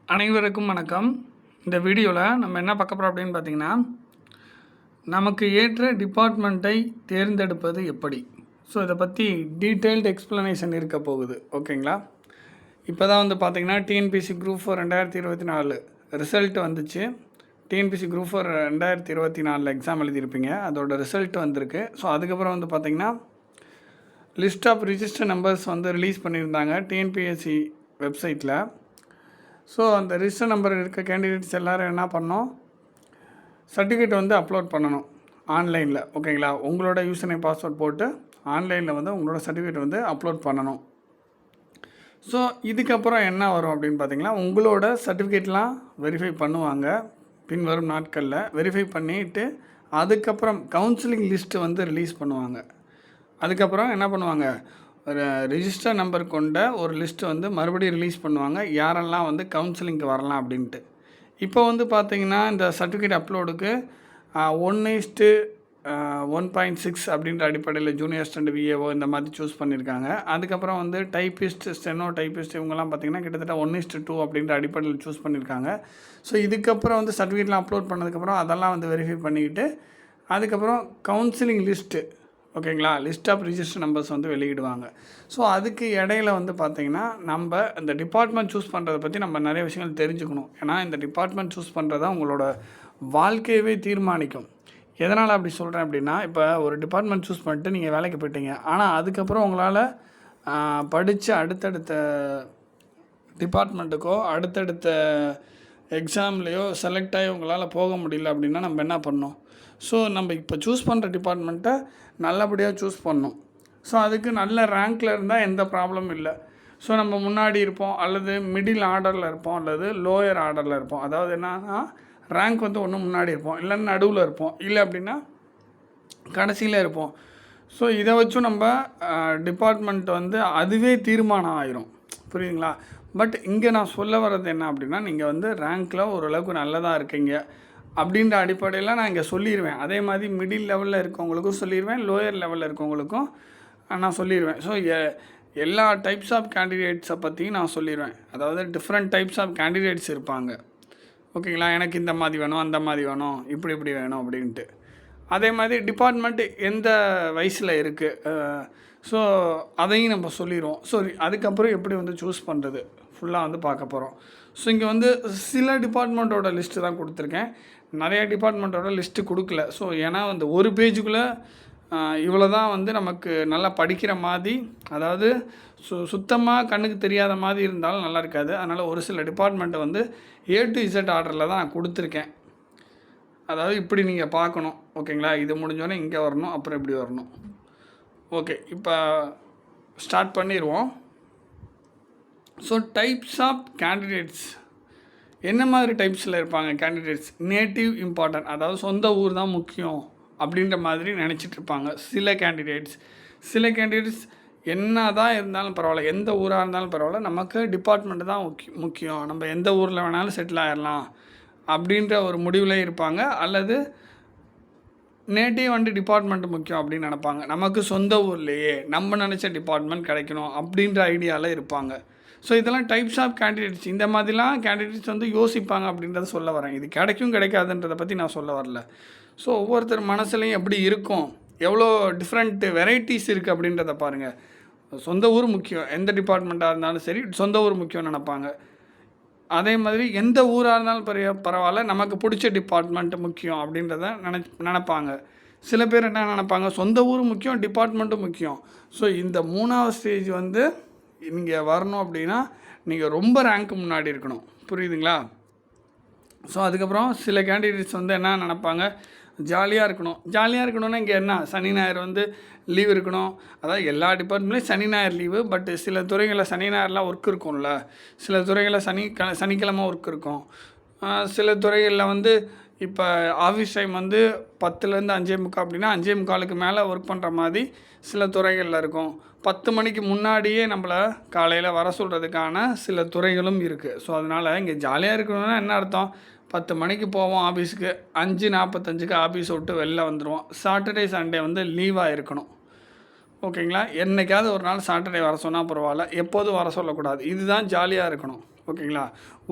அனைவருக்கும் வணக்கம். இந்த வீடியோவில் நம்ம என்ன பார்க்க போகிறோம் அப்படின்னு பார்த்தீங்கன்னா, நமக்கு ஏற்ற டிபார்ட்மெண்ட்டை தேர்ந்தெடுப்பது எப்படி? ஸோ இதை பற்றி டீட்டெயில்டு எக்ஸ்ப்ளனேஷன் இருக்க போகுது. ஓகேங்களா? இப்போ தான் வந்து பார்த்திங்கன்னா டிஎன்பிஎஸ்சி குரூப் 4 2024 ரிசல்ட் வந்துச்சு. டிஎன்பிஎஸ்சி குரூப் 4 2024 எக்ஸாம் எழுதியிருப்பீங்க. அதோட ரிசல்ட் வந்திருக்கு. ஸோ அதுக்கப்புறம் வந்து பார்த்திங்கன்னா லிஸ்ட் ஆஃப் ரிஜிஸ்டர் நம்பர்ஸ் வந்து ரிலீஸ் பண்ணியிருந்தாங்க டிஎன்பிஎஸ்சி வெப்சைட்டில். ஸோ அந்த ரிஜிஸ்டர் நம்பர் இருக்க கேண்டிடேட்ஸ் எல்லோரும் என்ன பண்ணோம், சர்டிஃபிகேட் வந்து அப்லோட் பண்ணணும் ஆன்லைனில். ஓகேங்களா? உங்களோட யூசர் நேம் பாஸ்வேர்ட் போட்டு ஆன்லைனில் வந்து உங்களோட சர்டிஃபிகேட் வந்து அப்லோட் பண்ணணும். ஸோ இதுக்கப்புறம் என்ன வரும் அப்படின்னு பார்த்தீங்கன்னா, உங்களோட சர்டிஃபிகேட்லாம் வெரிஃபை பண்ணுவாங்க. பின்வரும் நாட்களில் வெரிஃபை பண்ணிவிட்டு அதுக்கப்புறம் கவுன்சிலிங் லிஸ்ட்டு வந்து ரிலீஸ் பண்ணுவாங்க. அதுக்கப்புறம் என்ன பண்ணுவாங்க, ஒரு ரிஜிஸ்டர் நம்பர் கொண்ட ஒரு லிஸ்ட்டு வந்து மறுபடியும் ரிலீஸ் பண்ணுவாங்க, யாரெல்லாம் வந்து கவுன்சிலிங்க்கு வரலாம் அப்படின்ட்டு. இப்போ வந்து பார்த்திங்கன்னா இந்த சர்டிஃபிகேட் அப்லோடுக்கு 1:1.6 அப்படின்ற அடிப்படையில் ஜூனியர் அசிஸ்டன்ட் விஏஓ இந்த மாதிரி சூஸ் பண்ணியிருக்காங்க. அதுக்கப்புறம் வந்து டைப்பிஸ்ட், ஸ்டெனோ டைப்பிஸ்ட் இவங்கெல்லாம் பார்த்திங்கன்னா கிட்டத்தட்ட 1:2 அப்படின்ற அடிப்படையில் சூஸ் பண்ணியிருக்காங்க. ஸோ இதுக்கப்புறம் வந்து சர்டிஃபிகேட்லாம் அப்லோட் பண்ணதுக்கப்புறம் அதெல்லாம் வந்து வெரிஃபை பண்ணிக்கிட்டு அதுக்கப்புறம் கவுன்சிலிங் லிஸ்ட்டு, ஓகேங்களா, லிஸ்ட் ஆஃப் ரிஜிஸ்டர் நம்பர்ஸ் வந்து வெளியிடுவாங்க. ஸோ அதுக்கு இடையில வந்து பார்த்திங்கன்னா நம்ம இந்த டிபார்ட்மெண்ட் சூஸ் பண்ணுறதை பற்றி நம்ம நிறைய விஷயங்கள் தெரிஞ்சுக்கணும். ஏன்னா இந்த டிபார்ட்மெண்ட் சூஸ் பண்ணுறது தான் உங்களோட வாழ்க்கையவே தீர்மானிக்கும். எதனால் அப்படி சொல்கிறேன் அப்படின்னா, இப்போ ஒரு டிபார்ட்மெண்ட் சூஸ் பண்ணிட்டு நீங்கள் வேலைக்கு போயிட்டீங்க, ஆனால் அதுக்கப்புறம் உங்களால் படித்து அடுத்தடுத்த டிபார்ட்மெண்ட்டுக்கோ அடுத்தடுத்த எக்ஸாம்லேயோ செலக்ட் ஆகி உங்களால் போக முடியல அப்படின்னா நம்ம என்ன பண்ணணும்? ஸோ நம்ம இப்போ சூஸ் பண்ணுற டிபார்ட்மெண்ட்டை நல்லபடியாக சூஸ் பண்ணணும். ஸோ அதுக்கு நல்ல ரேங்க்கில் இருந்தால் எந்த ப்ராப்ளமும் இல்லை. ஸோ நம்ம முன்னாடி இருப்போம், அல்லது மிடில் ஆர்டரில் இருப்போம், அல்லது லோயர் ஆர்டரில் இருப்போம். அதாவது என்னன்னா, ரேங்க் வந்து ஒன்று முன்னாடி இருப்போம், இல்லைன்னா நடுவில் இருப்போம், இல்லை அப்படின்னா கடைசியில் இருப்போம். ஸோ இதை வச்சும் நம்ம டிபார்ட்மெண்ட் வந்து அதுவே தீர்மானம் ஆயிரும். புரியுதுங்களா? பட் இங்கே நான் சொல்ல வர்றது என்ன அப்படின்னா, நீங்கள் வந்து ரேங்க்கில் ஓரளவுக்கு நல்லதாக இருக்கீங்க அப்படின்ற அடிப்படையில் நான் இங்கே சொல்லிடுவேன். அதே மாதிரி மிடில் லெவலில் இருக்கவங்களுக்கும் சொல்லிடுவேன், லோயர் லெவலில் இருக்கவங்களுக்கும் நான் சொல்லிடுவேன். ஸோ எல்லா டைப்ஸ் ஆஃப் கேண்டிடேட்ஸை பற்றியும் நான் சொல்லிடுவேன். அதாவது டிஃப்ரெண்ட் டைப்ஸ் ஆஃப் கேண்டிடேட்ஸ் இருப்பாங்க. ஓகேங்களா? எனக்கு இந்த மாதிரி வேணும், அந்த மாதிரி வேணும், இப்படி வேணும் அப்படின்ட்டு. அதே மாதிரி டிபார்ட்மெண்ட் எந்த வயசில் இருக்குது, ஸோ அதையும் நம்ம சொல்லிடுவோம். ஸோ அதுக்கப்புறம் எப்படி வந்து சூஸ் பண்ணுறது ஃபுல்லாக வந்து பார்க்க போகிறோம். ஸோ இங்கே வந்து சில டிபார்ட்மெண்ட்டோட லிஸ்ட்டு தான் கொடுத்துருக்கேன், நிறைய டிபார்ட்மெண்ட்டோட லிஸ்ட்டு கொடுக்கல. ஸோ ஏன்னா வந்து ஒரு பேஜுக்குள்ளே இவ்வளோ தான் வந்து நமக்கு நல்லா படிக்கிற மாதிரி, அதாவது சுத்தமாக கண்ணுக்கு தெரியாத மாதிரி இருந்தாலும் நல்லா இருக்காது. அதனால் ஒரு சில டிபார்ட்மெண்ட்டை வந்து A to Z ஆர்டரில் தான் நான் கொடுத்துருக்கேன். அதாவது இப்படி நீங்கள் பார்க்கணும். ஓகேங்களா? இது முடிஞ்சோடனே இங்கே வரணும், அப்புறம் இப்படி வரணும். ஓகே, இப்போ ஸ்டார்ட் பண்ணிடுவோம். ஸோ டைப்ஸ் ஆஃப் கேண்டிடேட்ஸ் என்ன மாதிரி டைப்ஸில் இருப்பாங்க கேண்டிடேட்ஸ்? நேட்டிவ் இம்பார்ட்டன்ட், அதாவது சொந்த ஊர் தான் முக்கியம் அப்படின்ற மாதிரி நினச்சிட்ருப்பாங்க சில கேண்டிடேட்ஸ். என்ன தான் இருந்தாலும் பரவாயில்ல, எந்த ஊராக இருந்தாலும் பரவாயில்ல, நமக்கு டிபார்ட்மெண்ட்டு தான் முக்கியம், நம்ம எந்த ஊரில் வேணாலும் செட்டில் ஆகிடலாம் அப்படின்ற ஒரு முடிவில் இருப்பாங்க. அல்லது நேட்டிவ் அண்டு டிபார்ட்மெண்ட் முக்கியம் அப்படின்னு நினப்பாங்க. நமக்கு சொந்த ஊர்லேயே நம்ம நினச்ச டிபார்ட்மெண்ட் கிடைக்கணும் அப்படின்ற ஐடியாவில் இருப்பாங்க. ஸோ இதெல்லாம் டைப்ஸ் ஆஃப் கேண்டிடேட்ஸ். இந்த மாதிரிலாம் கேண்டிடேட்ஸ் வந்து யோசிப்பாங்க அப்படின்றத சொல்ல வரேன். இது கிடைக்கும் கிடைக்காதுன்றதை பற்றி நான் சொல்ல வரல. ஸோ ஒவ்வொருத்தர் மனசுலையும் எப்படி இருக்கும், எவ்வளோ டிஃப்ரெண்ட் வெரைட்டிஸ் இருக்குது அப்படின்றத பாருங்கள். சொந்த ஊர் முக்கியம், எந்த டிபார்ட்மெண்ட்டாக இருந்தாலும் சரி சொந்த ஊர் முக்கியம்னு நினப்பாங்க. அதே மாதிரி எந்த ஊராக இருந்தாலும் பரவாயில்ல, நமக்கு பிடிச்ச டிபார்ட்மெண்ட் முக்கியம் அப்படின்றத நினப்பாங்க. சில பேர் என்ன நினப்பாங்க, சொந்த ஊர் முக்கியம், டிபார்ட்மெண்ட்டும் முக்கியம். ஸோ இந்த 3வது ஸ்டேஜ் வந்து நீங்கள் வரணும் அப்படின்னா நீங்கள் ரொம்ப ரேங்க்கு முன்னாடி இருக்கணும். புரியுதுங்களா? ஸோ அதுக்கப்புறம் சில கேண்டிடேட்ஸ் வந்து என்ன நினப்பாங்க, ஜாலியாக இருக்கணும்னா இங்கே என்ன சனி ஞாயிறு வந்து லீவ் இருக்கணும். அதாவது எல்லா டிபார்ட்மெண்ட்லேயும் சனி ஞாயிறு லீவு. பட் சில துறைகளில் சனி ஞாயிறுலாம் ஒர்க் இருக்கும்ல, சில துறைகளில் சனிக்கிழமை ஒர்க் இருக்கும். சில துறைகளில் வந்து இப்போ ஆஃபீஸ் டைம் வந்து 10லேருந்து 5:45 அப்படின்னா 5:45க்கு மேலே ஒர்க் பண்ணுற மாதிரி சில துறைகளில் இருக்கும். 10 மணிக்கு முன்னாடியே நம்மளை காலையில் வர சொல்கிறதுக்கான சில துறைகளும் இருக்குது. ஸோ அதனால் இங்கே ஜாலியாக இருக்கணும்னா என்ன அர்த்தம், 10 மணிக்கு போவோம் ஆஃபீஸுக்கு, 5:45க்கு ஆஃபீஸ் விட்டு வெளில வந்துடுவோம். சாட்டர்டே சண்டே வந்து லீவாக இருக்கணும். ஓகேங்களா? என்றைக்காவது ஒரு நாள் சாட்டர்டே வர சொன்னால் பரவாயில்ல, எப்போதும் வர சொல்லக்கூடாது. இதுதான் ஜாலியாக இருக்கணும். ஓகேங்களா.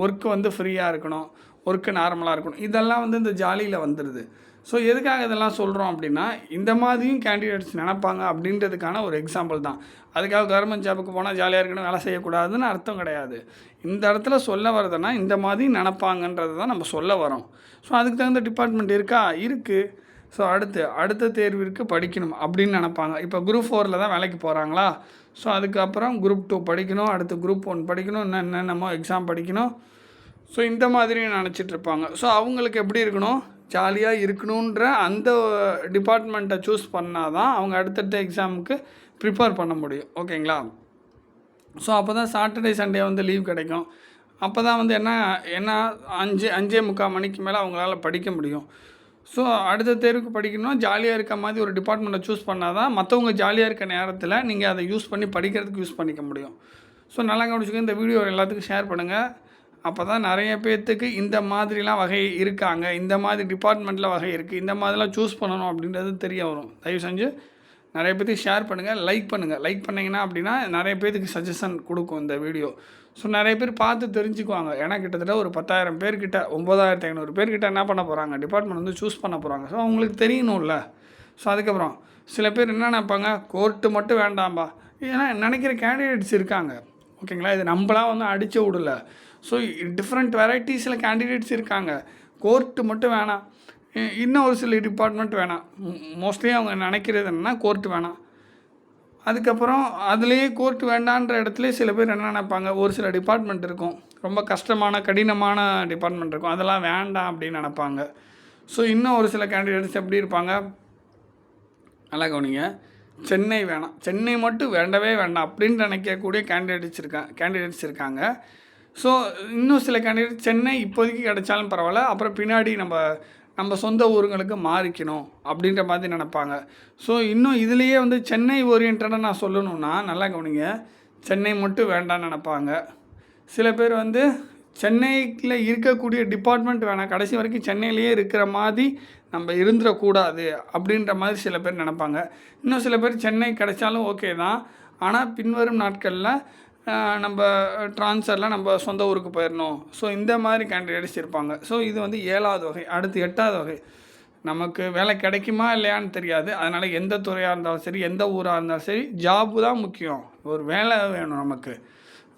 ஒர்க்கு வந்து ஃப்ரீயாக இருக்கணும், ஒர்க்கு நார்மலாக இருக்கணும், இதெல்லாம் வந்து இந்த ஜாலியில் வந்துடுது. ஸோ எதுக்காக இதெல்லாம் சொல்கிறோம் அப்படின்னா, இந்த மாதிரியும் கேண்டிடேட்ஸ் நினைப்பாங்க அப்படின்றதுக்கான ஒரு எக்ஸாம்பிள் தான். அதுக்காக கவர்மெண்ட் ஜாபுக்கு போனால் ஜாலியாக இருக்கணும், வேலை செய்யக்கூடாதுன்னு அர்த்தம் கிடையாது. இந்த இடத்துல சொல்ல வரதுன்னா இந்த மாதிரி நினப்பாங்கன்றது தான் நம்ம சொல்ல வரோம். ஸோ அதுக்கு தகுந்த டிபார்ட்மெண்ட் இருக்கா? இருக்குது. ஸோ அடுத்த தேர்விற்கு படிக்கணும் அப்படின்னு நினப்பாங்க. இப்போ குரூப் 4 தான் வேலைக்கு போகிறாங்களா, ஸோ அதுக்கப்புறம் குரூப் 2 படிக்கணும், அடுத்து குரூப் 1 படிக்கணும், இன்னும் என்னென்னமோ எக்ஸாம் படிக்கணும். ஸோ இந்த மாதிரியும் நினச்சிட்ருப்பாங்க. ஸோ அவங்களுக்கு எப்படி இருக்கணும்? ஜாலியாக இருக்கணுன்ற அந்த டிபார்ட்மெண்ட்டை சூஸ் பண்ணால் தான் அவங்க அடுத்தடுத்த எக்ஸாமுக்கு ப்ரிப்பேர் பண்ண முடியும். ஓகேங்களா. ஸோ அப்போ தான் சாட்டர்டே சண்டே வந்து லீவ் கிடைக்கும். அப்போ தான் வந்து என்ன 5:45 மணிக்கு மேலே அவங்களால படிக்க முடியும். ஸோ அடுத்த தேர்வுக்கு படிக்கணும்னா ஜாலியாக இருக்க மாதிரி ஒரு டிபார்ட்மெண்ட்டை சூஸ் பண்ணால் தான் மற்றவங்க ஜாலியாக இருக்க நேரத்தில் நீங்கள் அதை யூஸ் பண்ணி படிக்கிறதுக்கு யூஸ் பண்ணிக்க முடியும். ஸோ நல்லா கவனிச்சுக்க, இந்த வீடியோ எல்லாத்துக்கும் ஷேர் பண்ணுங்கள். அப்போ தான் நிறைய பேர்த்துக்கு இந்த மாதிரிலாம் வகை இருக்காங்க, இந்த மாதிரி டிபார்ட்மெண்ட்டில் வகை இருக்குது, இந்த மாதிரிலாம் சூஸ் பண்ணணும் அப்படின்றது தெரிய வரும். தயவு செஞ்சு நிறைய பேர்த்துக்கு ஷேர் பண்ணுங்கள், லைக் பண்ணுங்கள். லைக் பண்ணிங்கன்னா அப்படின்னா நிறைய பேர்த்துக்கு சஜஷன் கொடுக்கும் இந்த வீடியோ. ஸோ நிறைய பேர் பார்த்து தெரிஞ்சுக்குவாங்க. ஏன்னா கிட்டத்தட்ட ஒரு 10,000 பேர்கிட்ட 9,500 பேர்கிட்ட என்ன பண்ண போகிறாங்க, டிபார்ட்மெண்ட் வந்து சூஸ் பண்ண போகிறாங்க. ஸோ அவங்களுக்கு தெரியணும்ல. ஸோ அதுக்கப்புறம் சில பேர் என்ன நினைப்பாங்க, கோர்ட்டு மட்டும் வேண்டாம்பா, ஏன்னா நினைக்கிற கேண்டிடேட்ஸ் இருக்காங்க. ஓகேங்களா. இது நம்மளாம் வந்து அடித்து விடல. ஸோ டிஃப்ரெண்ட் வெரைட்டிஸில் கேண்டிடேட்ஸ் இருக்காங்க. கோர்ட்டு மட்டும் வேணாம், இன்னும் ஒரு சில டிபார்ட்மெண்ட் வேணாம். மோஸ்ட்லி அவங்க நினைக்கிறது என்னென்னா கோர்ட்டு வேணாம். அதுக்கப்புறம் அதுலேயே கோர்ட்டு வேண்டான்ற இடத்துல சில பேர் என்ன நினைப்பாங்க, ஒரு சில டிபார்ட்மெண்ட் இருக்கும், ரொம்ப கஷ்டமான கடினமான டிபார்ட்மெண்ட் இருக்கும், அதெல்லாம் வேண்டாம் அப்படின்னு நினைப்பாங்க. ஸோ இன்னும் ஒரு சில கேண்டிடேட்ஸ் எப்படி இருப்பாங்க, நல்லா கவனிங்க, சென்னை வேணாம், சென்னை மட்டும் வேண்டவே வேண்டாம் அப்படின்னு நினைக்கக்கூடிய கேண்டிடேட்ஸ் இருக்காங்க. ஸோ இன்னும் சில கேண்டிடேட் சென்னை இப்போதைக்கு கிடைச்சாலும் பரவாயில்ல, அப்புறம் பின்னாடி நம்ம சொந்த ஊருங்களுக்கு மாறிக்கணும் அப்படின்ற மாதிரி நினைப்பாங்க. ஸோ இன்னும் இதுலேயே வந்து சென்னை ஓரியன்டாக நான் சொல்லணுன்னா நல்லா கவனிங்க, சென்னை மட்டும் வேண்டான்னு நினைப்பாங்க. சில பேர் வந்து சென்னையில் இருக்கக்கூடிய டிபார்ட்மெண்ட் வேணாம், கடைசி வரைக்கும் சென்னையிலேயே இருக்கிற மாதிரி நம்ம இருந்துடக்கூடாது அப்படின்ற மாதிரி சில பேர் நினைப்பாங்க. இன்னும் சில பேர் சென்னை கிடைச்சாலும் ஓகே தான், ஆனால் பின்வரும் நாட்களில் நம்ம ட்ரான்ஸ்ஃபரில் நம்ம சொந்த ஊருக்கு போயிடணும். ஸோ இந்த மாதிரி கேண்டிடேட்ஸ் இருப்பாங்க. ஸோ இது வந்து 7வது வகை. அடுத்து 8வது வகை, நமக்கு வேலை கிடைக்குமா இல்லையான்னு தெரியாது, அதனால் எந்த துறையாக இருந்தாலும் சரி, எந்த ஊராக இருந்தாலும் சரி, ஜாப்பு தான் முக்கியம். ஒரு வேலை வேணும், நமக்கு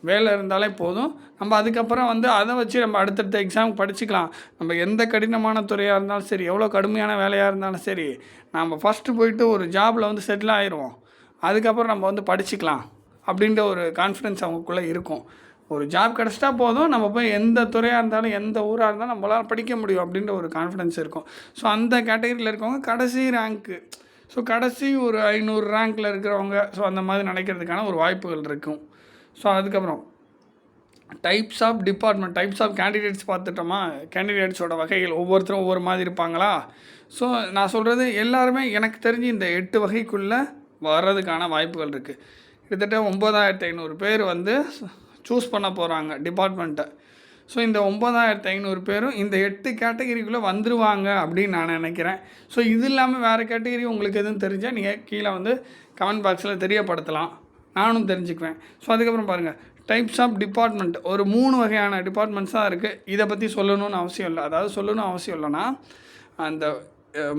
வேலை இருந்தாலே போதும். நம்ம அதுக்கப்புறம் வந்து அதை வச்சு நம்ம அடுத்தடுத்த எக்ஸாம் படிச்சுக்கலாம். நம்ம எந்த கடினமான துறையாக இருந்தாலும் சரி, எவ்வளோ கடுமையான வேலையாக இருந்தாலும் சரி, நம்ம ஃபஸ்ட்டு போயிட்டு ஒரு ஜாபில் வந்து செட்டில் ஆயிடுவோம். அதுக்கப்புறம் நம்ம வந்து படிச்சுக்கலாம் அப்படின்ற ஒரு கான்ஃபிடென்ஸ் அவங்களுக்குள்ளே இருக்கும். ஒரு ஜாப் கிடச்சிட்டா போதும், நம்ம போய் எந்த துறையாக இருந்தாலும் எந்த ஊராக இருந்தாலும் நம்மளால் படிக்க முடியும் அப்படின்ற ஒரு கான்ஃபிடென்ஸ் இருக்கும். ஸோ அந்த கேட்டகரியில் இருக்கவங்க கடைசி ரேங்க்கு, ஸோ கடைசி ஒரு 500 ரேங்க்கில் இருக்கிறவங்க, ஸோ அந்த மாதிரி நினைக்கிறதுக்கான ஒரு வாய்ப்புகள் இருக்கும். ஸோ அதுக்கப்புறம் types of department, types of candidates பார்த்துட்டோமா. கேண்டிடேட்ஸோட வகைகள் ஒவ்வொருத்தரும் ஒவ்வொரு மாதிரி இருப்பாங்களா. ஸோ நான் சொல்கிறது எல்லாருமே எனக்கு தெரிஞ்சு இந்த 8 வகைக்குள்ளே வர்றதுக்கான வாய்ப்புகள் இருக்குது. கிட்டத்தட்ட 9,500 பேர் வந்து சூஸ் பண்ண போகிறாங்க டிபார்ட்மெண்ட்டை. ஸோ இந்த 9,500 பேரும் இந்த 8 கேட்டகரிக்குள்ளே வந்துடுவாங்க அப்படின்னு நான் நினைக்கிறேன். ஸோ இது இல்லாமல் வேறு கேட்டகரி உங்களுக்கு எதுவும் தெரிஞ்சால் நீங்கள் கீழே வந்து கமெண்ட் பாக்ஸில் தெரியப்படுத்தலாம், நானும் தெரிஞ்சுக்குவேன். ஸோ அதுக்கப்புறம் பாருங்கள், டைப்ஸ் ஆஃப் டிபார்ட்மெண்ட் ஒரு 3 வகையான டிபார்ட்மெண்ட்ஸ் தான் இருக்குது. இதை பற்றி சொல்லணும்னு அவசியம் இல்லை. அதாவது சொல்லணும் அவசியம் இல்லைன்னா அந்த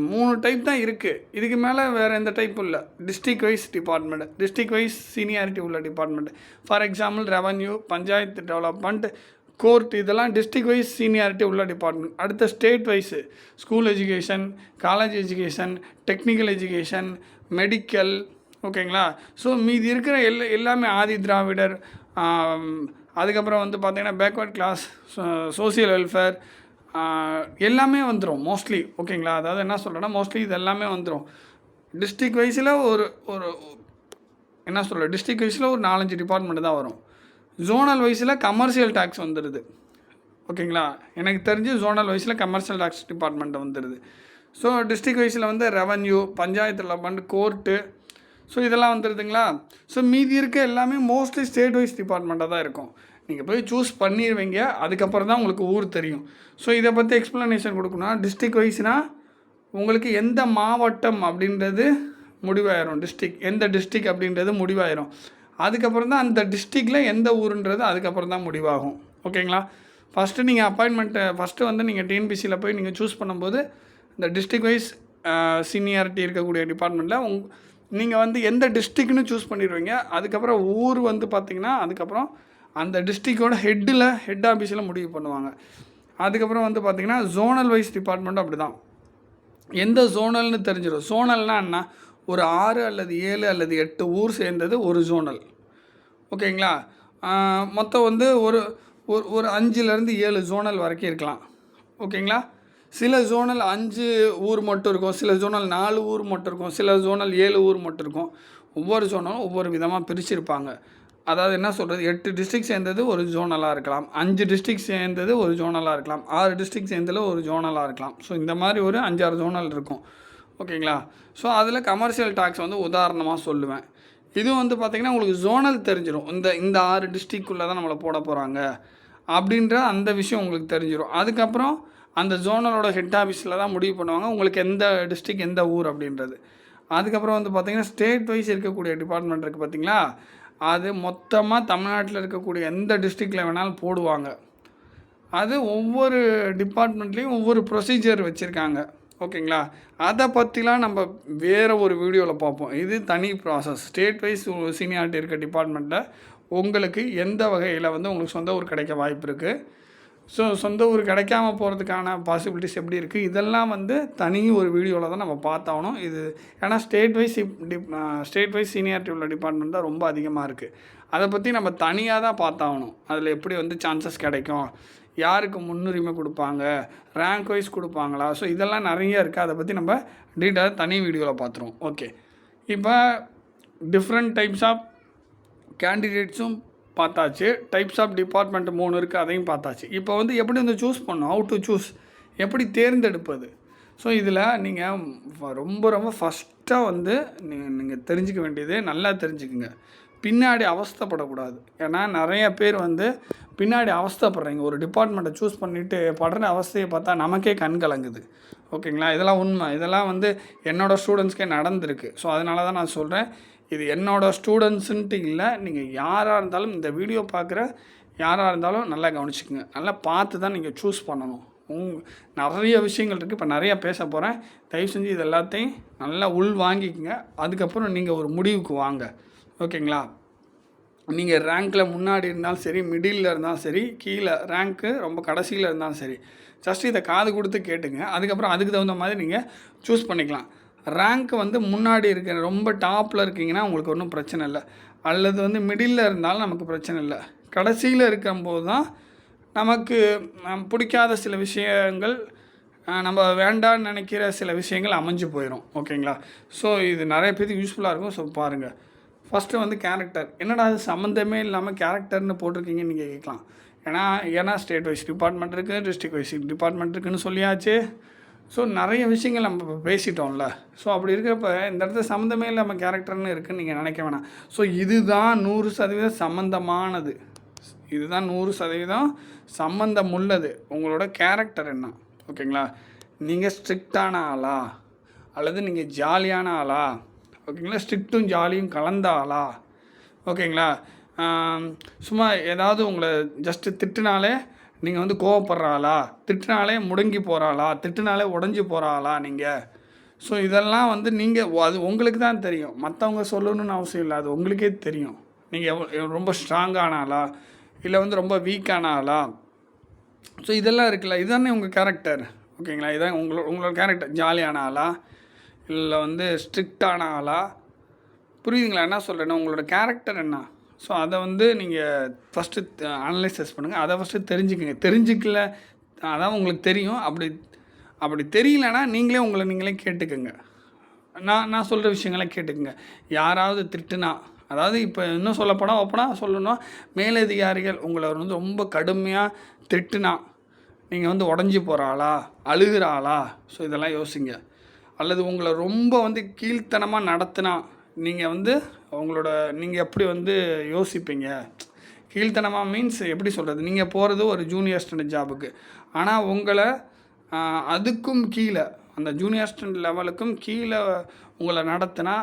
3 டைப் தான் இருக்குது, இதுக்கு மேலே வேறு எந்த டைப்பும் இல்லை. District wise department, district wise seniority உள்ள department. For example revenue, panchayat development, court, இதெல்லாம் டிஸ்ட்ரிக் வைஸ் சீனியாரிட்டி உள்ள டிபார்ட்மெண்ட். அடுத்த state wise school education, college education, technical education, medical. ஓகேங்களா. ஸோ மீதி இருக்கிற எல்லாமே ஆதி திராவிடர், அதுக்கப்புறம் வந்து பார்த்திங்கன்னா பேக்வர்ட் கிளாஸ், சோசியல் வெல்ஃபேர், எல்லாமே வந்துடும் மோஸ்ட்லி. ஓகேங்களா. அதாவது என்ன சொல்கிறேன்னா மோஸ்ட்லி இது எல்லாமே வந்துடும். டிஸ்ட்ரிக் வைஸில் ஒரு என்ன சொல்கிற டிஸ்ட்ரிக் வைஸில் ஒரு 4-5 டிபார்ட்மெண்ட் தான் வரும். ஜோனல் வைஸில் கமர்ஷியல் டேக்ஸ் வந்துடுது. ஓகேங்களா. எனக்கு தெரிஞ்சு ஜோனல் வைஸில் கமர்ஷியல் டேக்ஸ் டிபார்ட்மெண்ட் வந்துடுது. ஸோ டிஸ்ட்ரிக் வைஸில் வந்து revenue, panchayat development, court, so இதெல்லாம் வந்துடுதுங்களா. ஸோ மீதி இருக்க எல்லாமே மோஸ்ட்லி ஸ்டேட் வைஸ் டிபார்ட்மெண்ட்டாக தான் இருக்கும். நீங்கள் போய் சூஸ் பண்ணிடுவீங்க, அதுக்கப்புறம் தான் உங்களுக்கு ஊர் தெரியும். ஸோ இதை பற்றி எக்ஸ்ப்ளனேஷன் கொடுக்கணும்னா டிஸ்ட்ரிக் வைஸ்னால் உங்களுக்கு எந்த மாவட்டம் அப்படின்றது முடிவாயிரும், எந்த டிஸ்ட்ரிக் அப்படின்றது முடிவாயிரும். அதுக்கப்புறம் தான் அந்த டிஸ்ட்ரிக்டில் எந்த ஊருன்றது அதுக்கப்புறம் தான் முடிவாகும். ஓகேங்களா? ஃபஸ்ட்டு நீங்கள் ஃபஸ்ட்டு வந்து நீங்கள் டிஎன்பிசியில் போய் நீங்கள் சூஸ் பண்ணும்போது இந்த டிஸ்ட்ரிக்ட் வைஸ் சீனியாரிட்டி இருக்கக்கூடிய டிபார்ட்மெண்ட்டில் நீங்கள் வந்து எந்த டிஸ்ட்ரிக்ட்னு சூஸ் பண்ணிடுவீங்க. அதுக்கப்புறம் ஊர் வந்து பார்த்திங்கன்னா அதுக்கப்புறம் அந்த டிஸ்ட்ரிக்டோட ஹெட் ஆஃபீஸில் முடிவு பண்ணுவாங்க. அதுக்கப்புறம் வந்து பார்த்திங்கன்னா ஜோனல் வைஸ் டிபார்ட்மெண்ட்டும் அப்படி தான். எந்த ஜோனல்னு தெரிஞ்சிடும். ஜோனல்னால் என்ன, ஒரு 6 அல்லது 7 அல்லது 8 ஊர் சேர்ந்தது ஒரு ஜோனல். ஓகேங்களா? மொத்தம் வந்து ஒரு 5லேருந்து 7 ஜோனல் வரைக்கும் இருக்கலாம். ஓகேங்களா? சில ஜோனல் 5 ஊர் மட்டும் இருக்கும், சில ஜோனல் 4 ஊர் மட்டும் இருக்கும், சில ஜோனல் 7 ஊர் மட்டும் இருக்கும். ஒவ்வொரு ஜோனலும் ஒவ்வொரு விதமாக பிரிச்சிருப்பாங்க. அதாவது என்ன சொல்கிறது, 8 டிஸ்ட்ரிக்ட் சேர்ந்தது ஒரு ஜோனலாக இருக்கலாம், 5 டிஸ்ட்ரிக்ட் சேர்ந்தது ஒரு ஜோனலாக இருக்கலாம், 6 டிஸ்ட்ரிக்ட் சேர்ந்ததில் ஒரு ஜோனலாக இருக்கலாம். ஸோ இந்த மாதிரி ஒரு 5-6 ஜோனல் இருக்கும். ஓகேங்களா? ஸோ அதில் கமர்ஷியல் டாக்ஸ் வந்து உதாரணமாக சொல்லுவேன். இது வந்து பார்த்திங்கன்னா உங்களுக்கு ஜோனல் தெரிஞ்சிடும். இந்த 6 டிஸ்ட்ரிக்குள்ளே தான் நம்மளை போட போகிறாங்க அப்படின்ற அந்த விஷயம் உங்களுக்கு தெரிஞ்சிடும். அதுக்கப்புறம் அந்த ஜோனலோட ஹெட் ஆஃபீஸில் தான் முடிவு பண்ணுவாங்க உங்களுக்கு எந்த டிஸ்ட்ரிக்ட் எந்த ஊர் அப்படின்றது. அதுக்கப்புறம் வந்து பார்த்திங்கன்னா ஸ்டேட் வைஸ் இருக்கக்கூடிய டிபார்ட்மெண்ட் இருக்குது பார்த்திங்களா, அது மொத்தமாக தமிழ்நாட்டில் இருக்கக்கூடிய எந்த டிஸ்ட்ரிக்டில் வேணாலும் போடுவாங்க. அது ஒவ்வொரு டிபார்ட்மெண்ட்லேயும் ஒவ்வொரு ப்ரொசீஜர் வச்சுருக்காங்க. ஓகேங்களா? அதை பற்றிலாம் நம்ம வேறு ஒரு வீடியோவில் பார்ப்போம். இது தனி ப்ராசஸ். ஸ்டேட் வைஸ் சீனியாரிட்டி இருக்க டிபார்ட்மெண்ட்டில் உங்களுக்கு எந்த வகையில் வந்து உங்களுக்கு சொந்த ஊர் கிடைக்க வாய்ப்பு இருக்குது, ஸோ சொந்த ஊர் கிடைக்காம போகிறதுக்கான பாசிபிலிட்டிஸ் எப்படி இருக்குது, இதெல்லாம் வந்து தனி ஒரு வீடியோவில் தான் நம்ம பார்த்தாகணும். இது ஏன்னா ஸ்டேட் வைஸ் சீனியாரிட்டி உள்ள டிபார்ட்மெண்ட் தான் ரொம்ப அதிகமாக இருக்குது. அதை பற்றி நம்ம தனியாக தான் பார்த்தாகணும். அதில் எப்படி வந்து சான்சஸ் கிடைக்கும், யாருக்கு முன்னுரிமை கொடுப்பாங்க, ரேங்க் வைஸ் கொடுப்பாங்களா, ஸோ இதெல்லாம் நிறைய இருக்குது. அதை பற்றி நம்ம டீட்டெயிலாக தனி வீடியோவில் பார்த்துருவோம். ஓகே, இப்போ டிஃப்ரெண்ட் டைப்ஸ் ஆஃப் கேண்டிடேட்ஸும் பார்த்தாச்சு, டைப்ஸ் ஆஃப் டிபார்ட்மெண்ட் 3 இருக்குது, அதையும் பார்த்தாச்சு. இப்போ வந்து எப்படி வந்து சூஸ் பண்ணணும், ஹவு டு சூஸ், எப்படி தேர்ந்தெடுப்பது. ஸோ இதில் நீங்கள் ரொம்ப ஃபஸ்ட்டாக வந்து நீங்கள் தெரிஞ்சிக்க வேண்டியது, நல்லா தெரிஞ்சுக்குங்க, பின்னாடி அவஸ்தைப்படக்கூடாது. ஏன்னா நிறைய பேர் வந்து பின்னாடி அவஸ்தைப்படுறீங்க. ஒரு டிபார்ட்மெண்ட்டை சூஸ் பண்ணிவிட்டு படுற அவஸ்தையை பார்த்தா நமக்கே கண் கலங்குது. ஓகேங்களா? இதெல்லாம் உண்மை. இதெல்லாம் வந்து என்னோடய ஸ்டூடெண்ட்ஸ்க்கே நடந்திருக்கு. ஸோ அதனால தான் நான் சொல்கிறேன், இது என்னோடய ஸ்டூடெண்ட்ஸுன்ட்டு இல்லை, நீங்கள் யாராக இருந்தாலும் இந்த வீடியோ பார்க்குற யாராக இருந்தாலும் நல்லா கவனிச்சுக்குங்க. நல்லா பார்த்து தான் நீங்கள் சூஸ் பண்ணணும். நிறைய விஷயங்கள் இருக்குது, இப்போ நிறையா பேச போகிறேன். தயவு செஞ்சு இது எல்லாத்தையும் நல்லா உள் வாங்கிக்குங்க. அதுக்கப்புறம் நீங்கள் ஒரு முடிவுக்கு வாங்க. ஓகேங்களா? நீங்கள் ரேங்க்கில் முன்னாடி இருந்தாலும் சரி, மிடில் இருந்தாலும் சரி, கீழே ரேங்க்கு ரொம்ப கடைசியில் இருந்தாலும் சரி, ஜஸ்ட் இதை காது கொடுத்து கேட்டுங்க. அதுக்கப்புறம் அதுக்கு தகுந்த மாதிரி நீங்கள் சூஸ் பண்ணிக்கலாம். ரேங்க் வந்து முன்னாடி இருக்கிற ரொம்ப டாப்பில் இருக்கீங்கன்னா உங்களுக்கு ஒன்றும் பிரச்சனை இல்லை, அல்லது வந்து மிடில் இருந்தாலும் நமக்கு பிரச்சனை இல்லை. கடைசியில் இருக்கும்போது தான் நமக்கு பிடிக்காத சில விஷயங்கள், நம்ம வேண்டான்னு நினைக்கிற சில விஷயங்கள் அமைஞ்சு போயிடும். ஓகேங்களா? ஸோ இது நிறைய பேருக்கு யூஸ்ஃபுல்லாக இருக்கும். ஸோ பாருங்கள். ஃபஸ்ட்டு வந்து கேரக்டர். என்னடா அது சம்மந்தமே இல்லாமல் கேரக்டர்னு போட்டிருக்கீங்கன்னு நீங்கள் கேட்கலாம். ஏன்னா ஸ்டேட் வைஸ் டிபார்ட்மெண்ட் இருக்குது, டிஸ்ட்ரிக்ட் வைஸ் டிபார்ட்மெண்ட் இருக்குதுன்னு சொல்லியாச்சு. ஸோ நிறைய விஷயங்கள் நம்ம இப்போ பேசிட்டோம்ல. ஸோ அப்படி இருக்கிறப்ப இந்த இடத்துல சம்மந்தமே இல்லாமல் கேரக்டர்னு இருக்குதுன்னு நீங்கள் நினைக்க வேணாம். ஸோ இதுதான் 100% சம்மந்தமானது. இதுதான் 100% சம்மந்தம் உள்ளது. உங்களோட கேரக்டர் என்ன. ஓகேங்களா? நீங்கள் ஸ்ட்ரிக்டான ஆளா, அல்லது நீங்கள் ஜாலியான ஆளா, ஓகேங்களா, ஸ்ட்ரிக்ட்டும் ஜாலியும் கலந்த ஆளா, ஓகேங்களா, சும்மா ஏதாவது உங்களை ஜஸ்ட்டு திட்டுனாலே நீங்கள் வந்து கோவப்படுற ஆளா, திட்டுனாலே முடங்கி போகிற ஆளா, திட்டுனாலே உடஞ்சி போகிற ஆளா நீங்கள். ஸோ இதெல்லாம் வந்து நீங்கள் அது உங்களுக்கு தான் தெரியும், மற்றவங்க சொல்லணும்னு அவசியம் இல்லை, அது உங்களுக்கே தெரியும். நீங்கள் ரொம்ப ஸ்ட்ராங்கான ஆளா, இல்லை வந்து ரொம்ப வீக்கான ஆளா. ஸோ இதெல்லாம் இருக்குல்ல, இதுதானே உங்கள் கேரக்டர். ஓகேங்களா? இதான் உங்களோட கேரக்டர். ஜாலியான ஆளா, இல்லை வந்து ஸ்ட்ரிக்டான ஆளா, புரியுதுங்களா என்ன சொல்கிறேன்னா? உங்களோட கேரக்டர் என்ன. ஸோ அதை வந்து நீங்கள் ஃபஸ்ட்டு அனலைசஸ் பண்ணுங்கள். அதை ஃபஸ்ட்டு தெரிஞ்சுக்கல அதான் உங்களுக்கு தெரியும். அப்படி தெரியலனா நீங்களே கேட்டுக்கோங்க. நான் சொல்கிற விஷயங்களை கேட்டுக்கோங்க. யாராவது திட்டுனா, அதாவது இப்போ இன்னும் ஓப்பனாக சொல்லணும், மேலதிகாரிகள் உங்களை வந்து ரொம்ப கடுமையாக திட்டுனா நீங்கள் வந்து உடஞ்சி போகிற ஆளா, அழுகிற ஆளா, ஸோ இதெல்லாம் யோசிங்க. அல்லது உங்களை ரொம்ப வந்து கீழ்த்தனமாக நடத்தினா நீங்கள் எப்படி வந்து யோசிப்பீங்க. கீழ்த்தனமாக மீன்ஸ் எப்படி சொல்கிறது, நீங்கள் போகிறது ஒரு ஜூனியர் ஸ்டூடெண்ட் ஜாபுக்கு, ஆனால் உங்களை அதுக்கும் கீழே, அந்த ஜூனியர் ஸ்டூடெண்ட் லெவலுக்கும் கீழே உங்களை நடத்தினா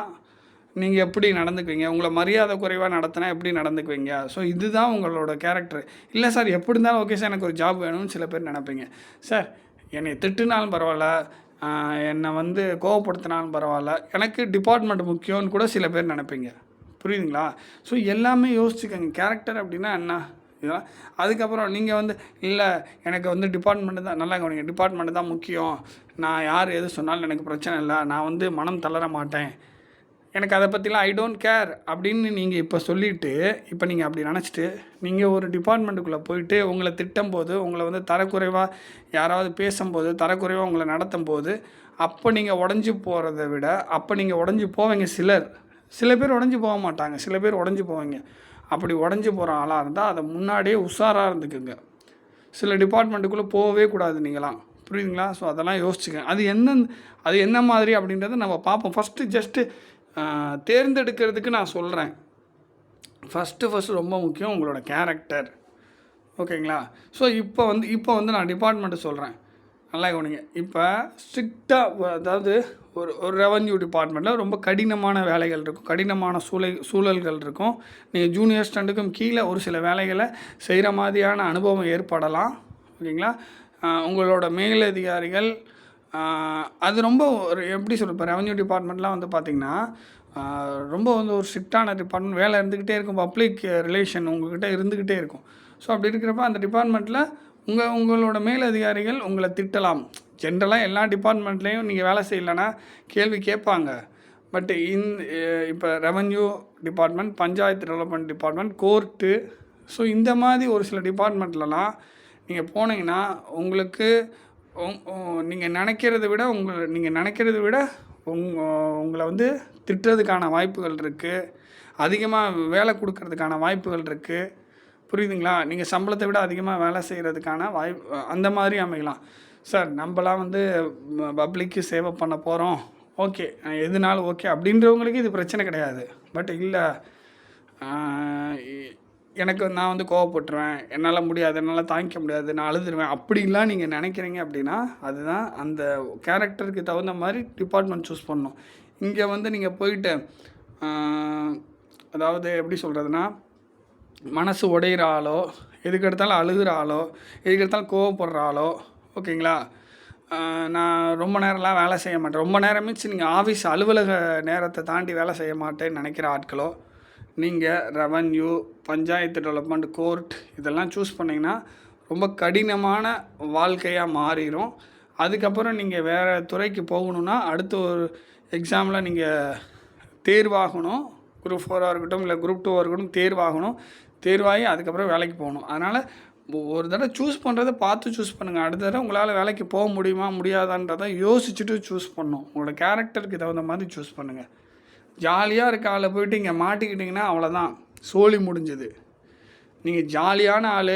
நீங்கள் எப்படி நடந்துக்குவீங்க, உங்களை மரியாதை குறைவாக நடத்தினா எப்படி நடந்துக்குவீங்க. ஸோ இதுதான் உங்களோட கேரக்டர். இல்லை சார் எப்படி இருந்தாலும் ஓகே சார் எனக்கு ஒரு ஜாப் வேணும்னு சில பேர் நினைப்பீங்க. சார் என்னை திட்டுனாலும் பரவாயில்ல, என்னை வந்து கோவப்படுத்தினாலும் பரவாயில்ல, எனக்கு டிபார்ட்மெண்ட் முக்கியம்னு கூட சில பேர் நினைப்பீங்க. புரியுதுங்களா? ஸோ எல்லாமே யோசிச்சுக்கோங்க. கேரக்டர் அப்படின்னா என்ன இதெல்லாம். அதுக்கப்புறம் நீங்கள் வந்து இல்லை எனக்கு வந்து டிபார்ட்மெண்ட்டு தான், நல்லா கவனிங்க, டிபார்ட்மெண்ட்டு தான் முக்கியம், நான் யார் எது சொன்னாலும் எனக்கு பிரச்சனை இல்லை, நான் வந்து மனம் தளர மாட்டேன், எனக்கு அதை பற்றிலாம் ஐ டோன்ட் கேர் அப்படின்னு நீங்கள் இப்போ சொல்லிவிட்டு, இப்போ நீங்கள் அப்படி நினச்சிட்டு நீங்கள் ஒரு டிபார்ட்மெண்ட்டுக்குள்ளே போயிட்டு உங்களை திட்டும் போது, உங்களை வந்து தரக்குறைவாக யாராவது பேசும்போது, தரக்குறைவாக உங்களை நடத்தும் போது, அப்போ நீங்கள் உடஞ்சி போகிறத விட அப்போ நீங்கள் உடஞ்சி போவீங்க. சில பேர் உடஞ்சி போக மாட்டாங்க, சில பேர் உடஞ்சி போவீங்க. அப்படி உடஞ்சி போகிற ஆளாக இருந்தால் அதை முன்னாடியே உஷாராக இருந்துக்குங்க. சில டிபார்ட்மெண்ட்டுக்குள்ளே போகவே கூடாது நீங்களாம். புரியுதுங்களா? ஸோ அதெல்லாம் யோசிச்சுக்கங்க. அது என்ன மாதிரி அப்படின்றத நம்ம பார்ப்போம். ஃபஸ்ட்டு ஜஸ்ட்டு தேர்ந்தெடுக்கிறதுக்கு நான் சொல்கிறேன். ஃபஸ்ட்டு ரொம்ப முக்கியம் உங்களோட கேரக்டர். ஓகேங்களா? ஸோ இப்போ வந்து நான் டிபார்ட்மெண்ட்டு சொல்கிறேன், நல்லா கவனிங்க. இப்போ ஸ்ட்ரிக்டாக அதாவது ஒரு ரெவன்யூ டிபார்ட்மெண்ட்டில் ரொம்ப கடினமான வேலைகள் இருக்கும், கடினமான சூழல்கள் இருக்கும். நீங்கள் ஜூனியர் ஸ்டாண்டுக்கும் கீழே ஒரு சில வேலைகளை செய்கிற மாதிரியான அனுபவம் ஏற்படலாம். ஓகேங்களா? உங்களோட மேலதிகாரிகள் அது ரொம்ப ஒரு எப்படி சொல்ல, இப்போ ரெவன்யூ டிபார்ட்மெண்ட்லாம் வந்து பார்த்திங்கன்னா ரொம்ப வந்து ஒரு ஸ்ட்ரிக்டான டிபார்ட்மெண்ட், வேலை இருந்துக்கிட்டே இருக்கும், பப்ளிக் ரிலேஷன் உங்கள்கிட்ட இருந்துக்கிட்டே இருக்கும். ஸோ அப்படி இருக்கிறப்ப அந்த டிபார்ட்மெண்ட்டில் உங்களோட மேலதிகாரிகள் உங்களை திட்டலாம். ஜென்ரலாக எல்லா டிபார்ட்மெண்ட்லேயும் நீங்கள் வேலை செய்யலைன்னா கேள்வி கேட்பாங்க. பட் இப்போ revenue department, panchayat development department, court, so இந்த மாதிரி ஒரு சில டிபார்ட்மெண்ட்லலாம் நீங்கள் போனீங்கன்னா உங்களுக்கு நீங்கள் நினைக்கிறத விட உங்களை வந்து திட்டுறதுக்கான வாய்ப்புகள் இருக்குது, அதிகமாக வேலை கொடுக்கறதுக்கான வாய்ப்புகள் இருக்குது. புரியுதுங்களா? நீங்கள் சம்பளத்தை விட அதிகமாக வேலை செய்கிறதுக்கான அந்த மாதிரி அமையலாம். சார் நம்மளாம் வந்து பப்ளிக்கு சேவை பண்ண போகிறோம், ஓகே எதுனாலும் ஓகே அப்படின்றவங்களுக்கு இது பிரச்சனை கிடையாது. பட் இல்லை நான் வந்து கோவப்பட்டுருவேன், என்னால் முடியாது, என்னால் தாங்கிக்க முடியாது, நான் அழுதுருவேன் அப்படிலாம் நீங்கள் நினைக்கிறீங்க அப்படின்னா அதுதான் அந்த கேரக்டருக்கு தகுந்த மாதிரி டிபார்ட்மெண்ட் சூஸ் பண்ணணும். இங்கே வந்து நீங்கள் போயிட்டு அதாவது எப்படி சொல்கிறதுனா, மனசு உடையிற ஆளோ, எதுக்கு எடுத்தாலும் அழுகிற ஆளோ, எதுக்கு எடுத்தாலும் கோவப்படுற ஆளோ, ஓகேங்களா, நான் ரொம்ப நேரம்லாம் வேலை செய்ய மாட்டேன், ரொம்ப நேரம் மீன்ஸ் நீங்கள் ஆஃபீஸ் அலுவலக நேரத்தை தாண்டி வேலை செய்ய மாட்டேன்னு நினைக்கிற ஆட்களோ, நீங்கள் ரெவன்யூ, பஞ்சாயத்து டெவலப்மெண்ட், கோர்ட் இதெல்லாம் சூஸ் பண்ணிங்கன்னா ரொம்ப கடினமான வாழ்க்கையாக மாறிடும். அதுக்கப்புறம் நீங்கள் வேறு துறைக்கு போகணுன்னா அடுத்த ஒரு எக்ஸாமில் நீங்கள் தேர்வாகணும். குரூப் 4ஆக இருக்கட்டும் இல்லை குரூப் 2ஆக இருக்கட்டும் தேர்வாகணும். தேர்வாகி அதுக்கப்புறம் வேலைக்கு போகணும். அதனால் ஒரு தடவை சூஸ் பண்ணுறதை பார்த்து சூஸ் பண்ணுங்கள். அடுத்த தடவை உங்களால் வேலைக்கு போக முடியுமா முடியாதான்றதை யோசிச்சுட்டு சூஸ் பண்ணணும். உங்களோட கேரக்டருக்கு தகுந்த மாதிரி சூஸ் பண்ணுங்கள். ஜாலியாக இருக்க ஆளை போய்ட்டு இங்கே மாட்டிக்கிட்டிங்கன்னா அவ்வளோதான், சோலி முடிஞ்சுது. நீங்கள் ஜாலியான ஆள்